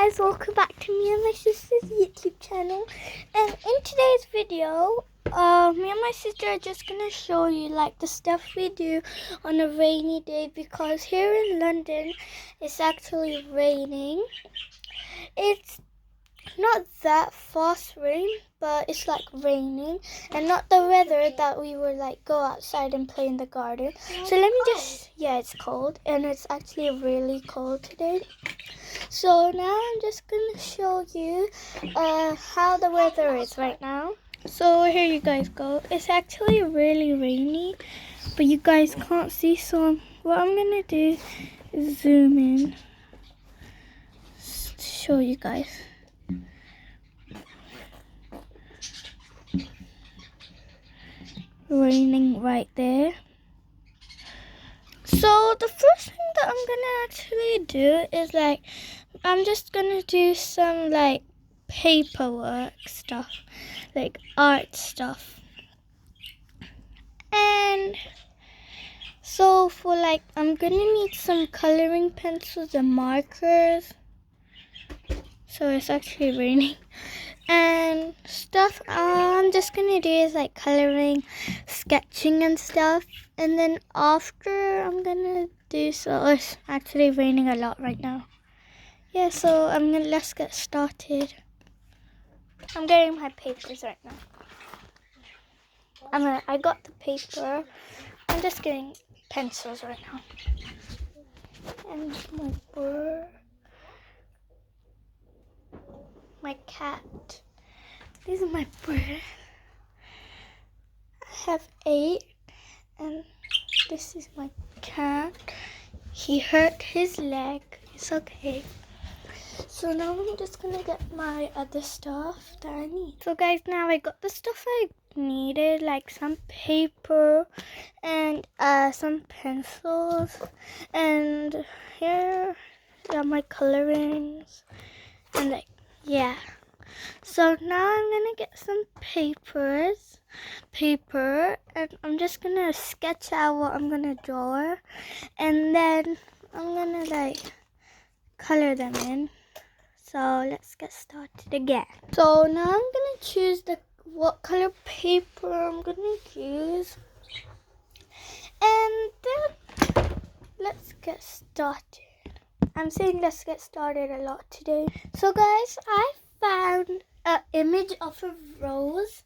guys, welcome back to me and my sister's YouTube channel. And in today's video, me and my sister are just gonna show you like the stuff we do on a rainy day, because here in London it's actually raining. It's not that fast rain, but it's like raining, and not the weather that we would like go outside and play in the garden. So let me just, it's cold, and it's actually really cold today. So now I'm just gonna show you how the weather is right now. So here you guys go. It's actually really rainy, but you guys can't see, so what I'm gonna do is zoom in to show you guys. Raining right there. So the first thing that I'm gonna actually do is like, I'm just gonna do some like paperwork stuff, like art stuff. And so for like, I'm gonna need some coloring pencils and markers. So it's actually raining. And stuff I'm just gonna do is like coloring, sketching and stuff. And then after I'm gonna do, so it's actually raining a lot right now. Yeah, so let's get started. I'm getting my papers right now. I got the paper. I'm just getting pencils right now. And my bird. My cat. These are my birds. I have 8, and this is my cat. He hurt his leg. It's okay. So now I'm just gonna get my other stuff that I need. So guys, now I got the stuff I needed, like some paper and some pencils, and here are my colorings, and like, yeah. So now I'm gonna get some paper, and I'm just gonna sketch out what I'm gonna draw, and then I'm gonna like color them in. So let's get started again. So now I'm gonna choose what color paper I'm gonna use, and then let's get started. I'm saying let's get started a lot today. So guys, I found an image of a rose,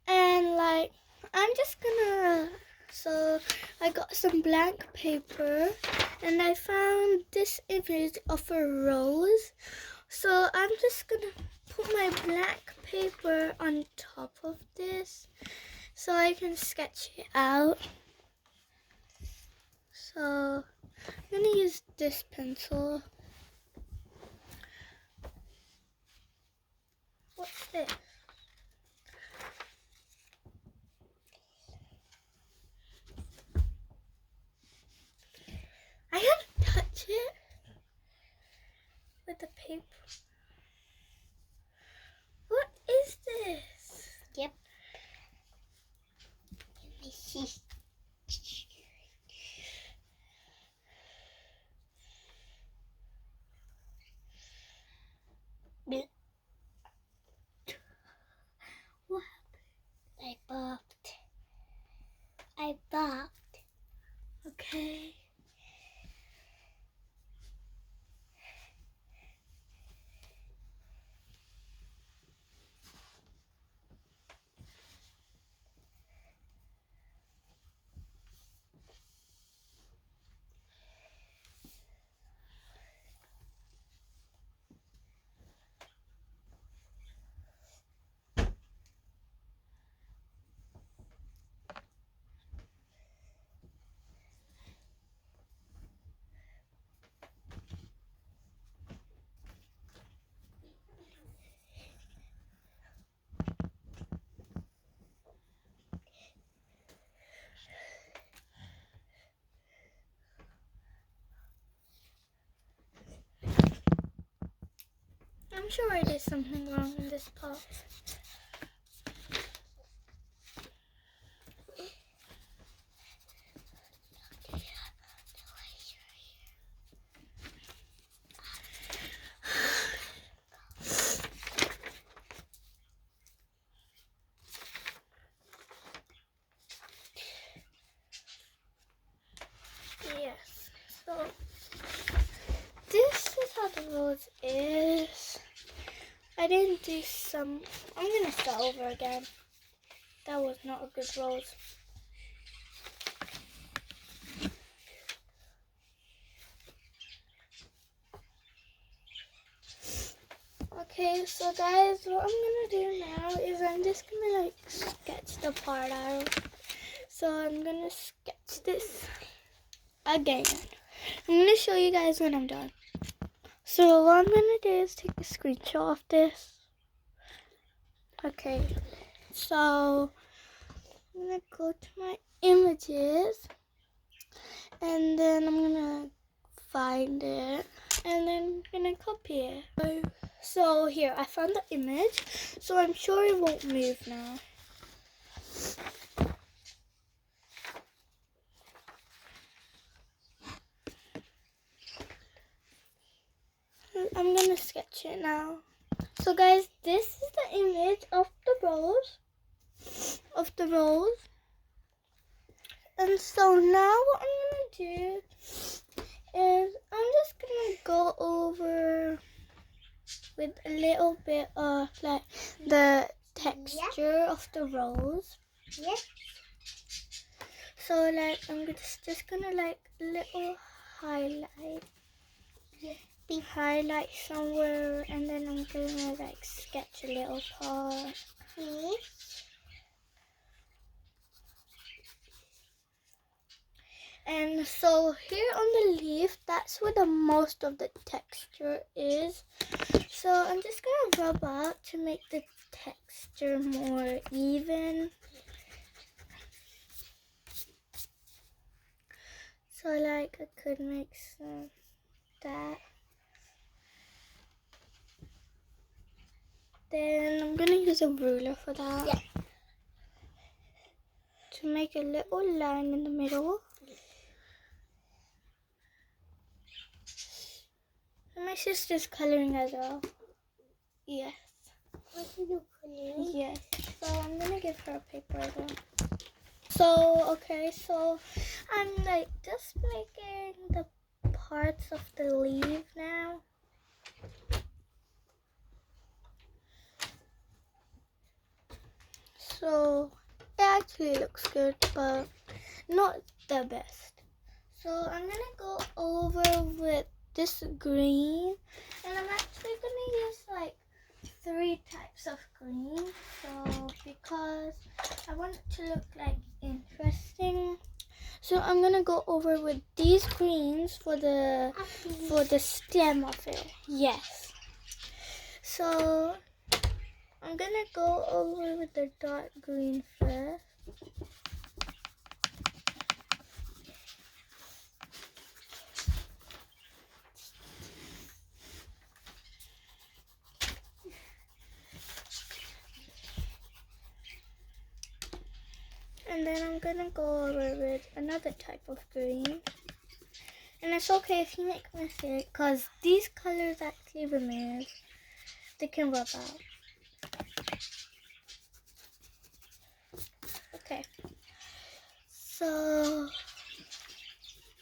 and like I'm just gonna, so I got some blank paper and I found this image of a rose. So I'm just gonna put my black paper on top of this so I can sketch it out. So I'm gonna use this pencil. What's this? I can't touch it with the paper. What is this? Yep. Let me see. What happened? I bopped. Okay. I'm sure I did something wrong in this part. rose is, I didn't do some, I'm gonna start over again. That was not a good rose. Okay, so guys, what I'm gonna do now is I'm just gonna like sketch the part out. So I'm gonna sketch this again. I'm gonna show you guys when I'm done. So what I'm gonna do is take a screenshot of this. Okay, so I'm gonna go to my images and then I'm gonna find it and then I'm gonna copy it. So here, I found the image, so I'm sure it won't move now. I'm gonna sketch it now. So guys, this is the image of the rose. And so now what I'm gonna do is I'm just gonna go over with a little bit of like the texture of the rose. Yes. So like I'm just gonna like little highlight. The highlight somewhere, and then I'm gonna like sketch a little part. And so here on the leaf, that's where the most of the texture is. So I'm just gonna rub out to make the texture more even. So like I could make some that. Then I'm gonna use a ruler for that. Yeah. To make a little line in the middle. And my sister's coloring as well. Yes. What are you coloring? Yes. So I'm gonna give her a paper as well. So okay, so I'm like just making the parts of the leaf now. So it actually looks good, but not the best. So I'm gonna go over with this green, and I'm actually gonna use like 3 types of green. So because I want it to look like interesting, so I'm gonna go over with these greens for the stem of it. Yes. So I'm gonna go over with the dark green first. And then I'm gonna go over with another type of green. And it's okay if you make a mistake, because these colors actually remove. They can rub out. Okay. So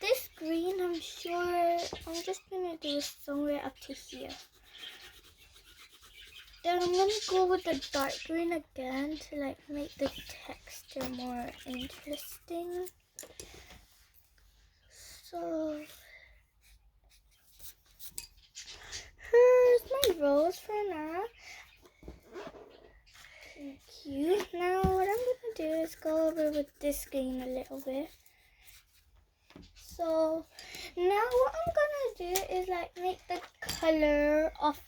this green, I'm sure I'm just gonna do somewhere up to here. Then I'm gonna go with the dark green again to like make the texture more interesting. So here's my rose for now. Thank you. Now what I'm gonna do is go over with this green a little bit. So now what I'm gonna do is like make the color of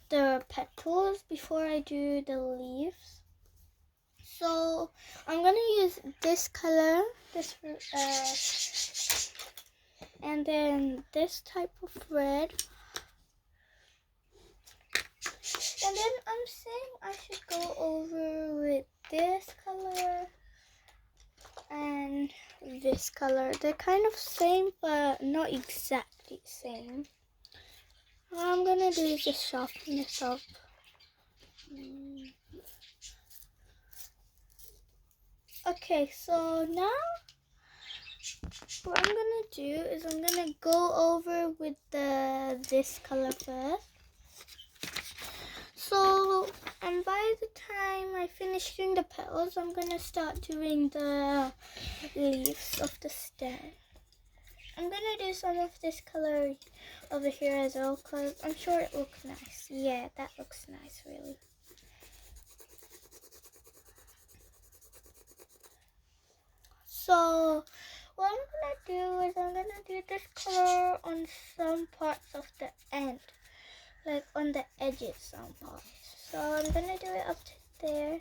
the petals before I do the leaves. So I'm gonna use this color, and then this type of red. And then I'm saying I should go over with this color and this color. They're kind of same, but not exactly same. What I'm gonna do is just sharpen this up. Okay, so now what I'm gonna do is I'm gonna go over with this color first. So, and by the time I finish doing the petals, I'm gonna start doing the leaves of the stem. I'm gonna do some of this color over here as well because I'm sure it looks nice. Yeah, that looks nice, really. So what I'm gonna do is I'm gonna do this color on some parts of the end, like on the edges some parts. So I'm gonna do it up to there.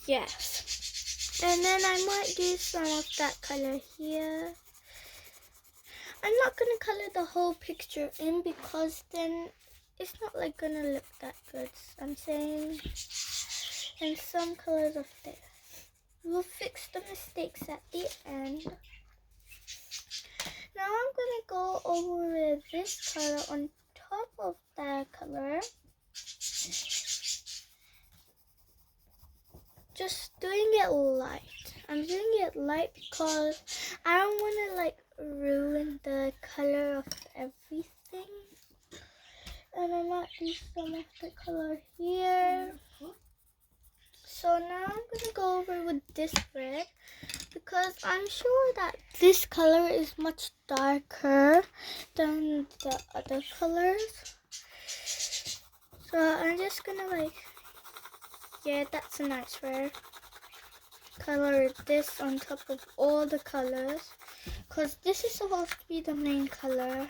Yes. And then I might do some of that color here. I'm not gonna color the whole picture in because then it's not like gonna look that good. I'm saying, and some colors of there. We'll fix the mistakes at the end. Now I'm gonna go over with this color on top of that color. Just doing it light. I'm doing it light because I don't want to like ruin the color of everything. And I might do some of the color here. So now I'm gonna go over with this red because I'm sure that this color is much darker than the other colors. So I'm just gonna like, yeah, that's a nice red. Color this on top of all the colors because this is supposed to be the main color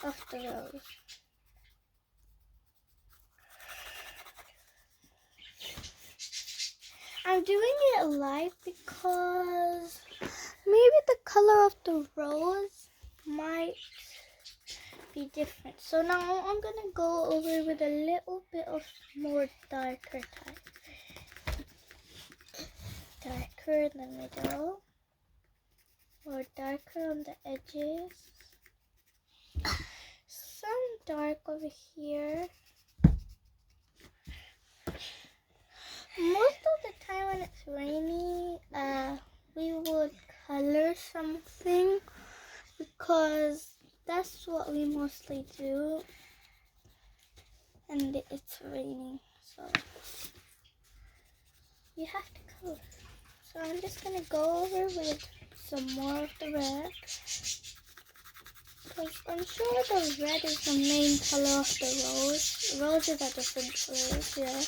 of the rose. I'm doing it light because maybe the color of the rose might be different. So now I'm gonna go over with a little bit of more darker type. Darker in the middle, or darker on the edges. Some dark over here. Most of the time when it's rainy, we would color something because that's what we mostly do. And it's raining, so you have to color. So I'm just gonna go over with some more of the red because I'm sure the red is the main color of the rose. Roses are different colors, yeah.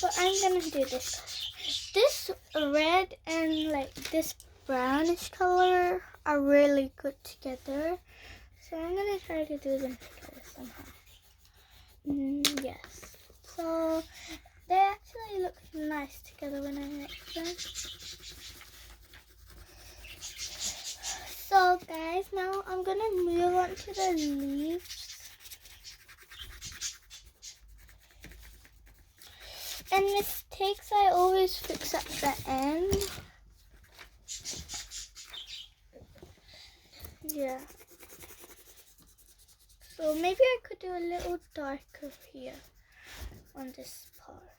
But I'm gonna do this color. This red and like this brownish color are really good together. So I'm gonna try to do them together somehow. Yes. So they actually look nice together when I mix them. So guys, now I'm gonna move on to the leaves. And mistakes I always fix at the end. Yeah. So maybe I could do a little darker here on this part.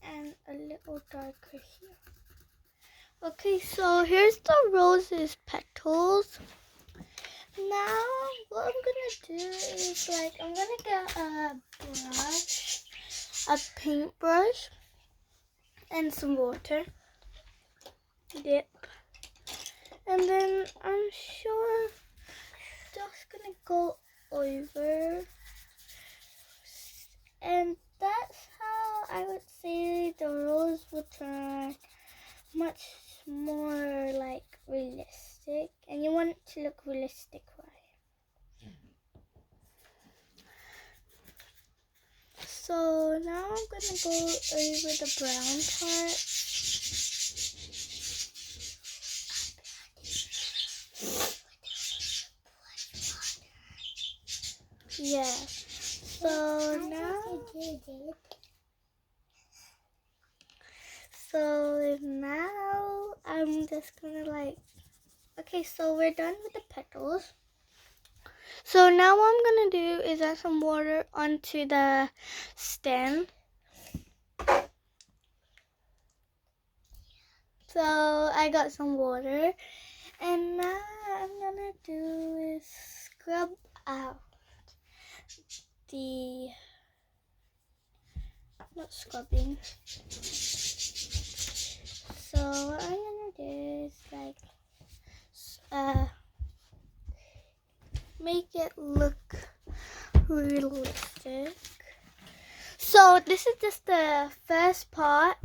And a little darker here. Okay, so here's the rose's petals. Now what I'm gonna do is like I'm gonna get a brush, a paintbrush, and some water. Dip. And then I'm sure just gonna go over, and that's how I would say the rose would turn much more like realistic, and you want it to look realistic, right? So now I'm gonna go over the brown part. Yeah. So now I'm just gonna like, okay, so we're done with the petals. So now what I'm gonna do is add some water onto the stem. So I got some water, and now I'm gonna do is scrub out the, not scrubbing. So what I'm gonna do is like make it look realistic. So this is just the first part.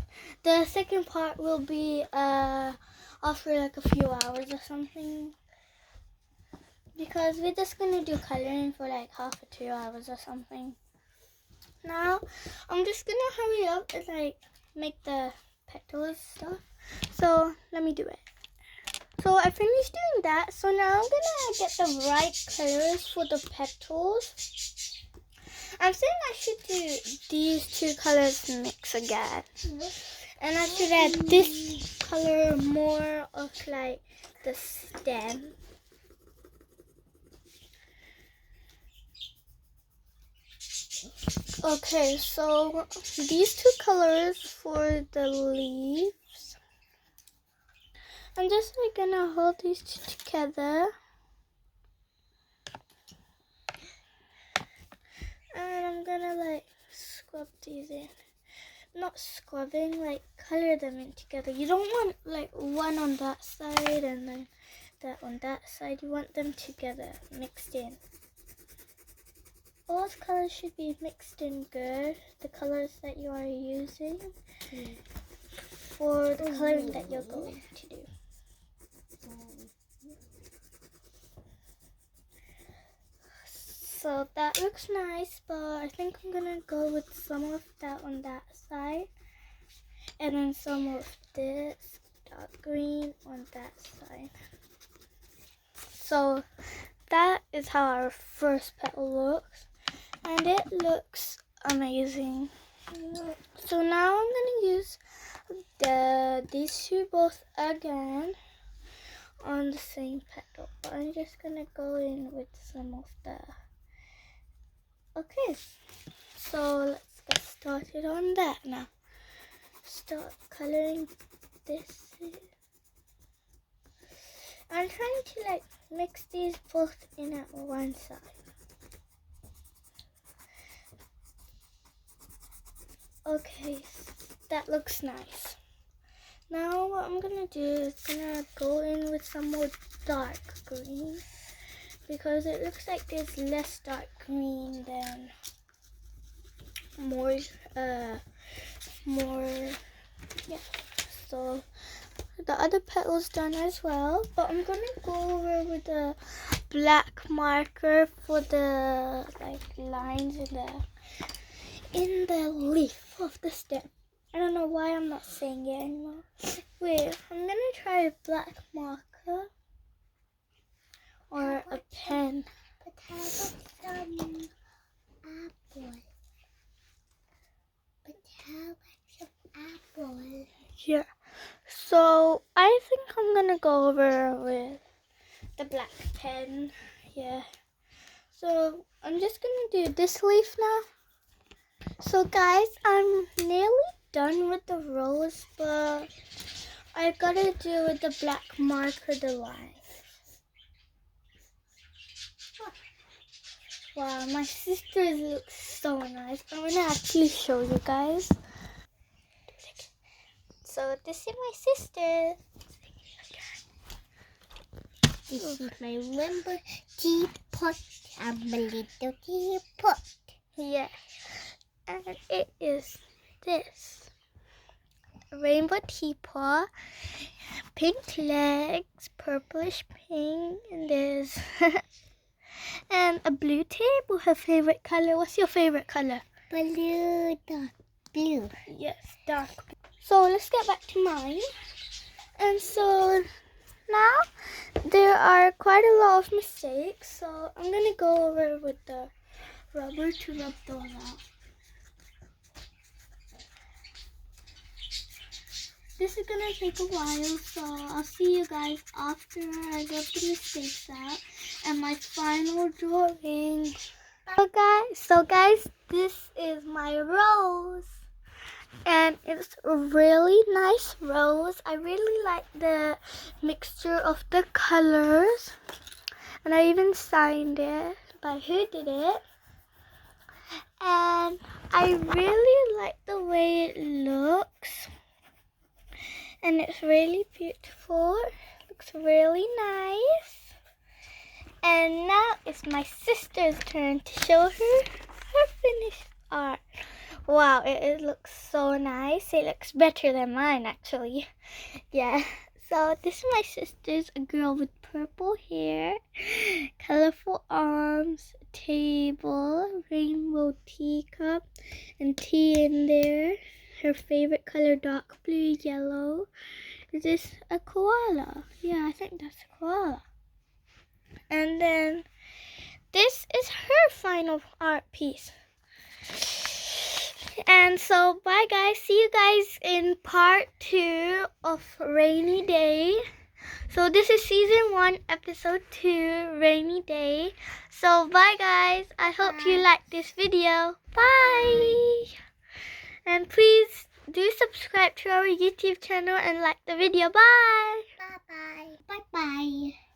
The second part will be after like a few hours or something, because we're just gonna do coloring for like half or 2 hours or something. Now I'm just gonna hurry up and like make the petals stuff. So let me do it. So I finished doing that. So now I'm gonna get the right colors for the petals. I'm saying I should do these two colors mix again. And I should add this color more of like the stem. Okay, so these two colors for the leaves. I'm just like gonna hold these two together. And I'm gonna like scrub these in. Not scrubbing, like color them in together. You don't want like one on that side and then that on that side. You want them together, mixed in. All colors should be mixed in good. The colors that you are using for the coloring that you're going to do. So that looks nice, but I think I'm gonna go with some of that on that side, and then some of this dark green on that side. So that is how our first petal looks, and it looks amazing. So now I'm gonna use these two both again on the same petal, but I'm just gonna go in with some of the. Okay, so let's get started on that now. Start coloring this in. I'm trying to like mix these both in at one side. Okay, that looks nice. Now what I'm gonna do is gonna go in with some more dark green, because it looks like there's less dark green than more, yeah. So the other petal's done as well, but I'm gonna go over with a black marker for the like lines in the leaf of the stem. I don't know why I'm not saying it anymore. Wait, I'm gonna try a black marker or a pen. But how about some apple? But how about some apple? Yeah. So I think I'm gonna go over with the black pen. Yeah. So I'm just gonna do this leaf now. So guys, I'm nearly done with the rose, but I gotta do with the black marker the line. Wow, my sisters look so nice. I'm gonna actually show you guys. So this is my sister. This is my rainbow teapot. I'm a little teapot. Yeah. And it is this. Rainbow teapot, pink legs, purplish pink, and there's and a blue table, her favorite color. What's your favorite color? Blue, dark blue. Yes, dark blue. So let's get back to mine. And so now there are quite a lot of mistakes, so I'm gonna go over with the rubber to rub those out. This is gonna take a while, so I'll see you guys after I rub the mistakes out and my final drawing. So guys, this is my rose. And it's a really nice rose. I really like the mixture of the colors. And I even signed it by who did it. And I really like the way it looks. And it's really beautiful. Looks really nice. And now it's my sister's turn to show her finished art. Wow, it looks so nice. It looks better than mine, actually. Yeah. So this is my sister's, a girl with purple hair, colorful arms, table, rainbow teacup, and tea in there. Her favorite color, dark blue, yellow. Is this a koala? Yeah, I think that's a koala. And then this is her final art piece. And so bye guys, see you guys in part 2 of Rainy Day. So this is season 1 episode 2, Rainy Day. So bye guys, I hope you liked this video. Bye. And please do subscribe to our YouTube channel and like the video. Bye. Bye bye. Bye bye.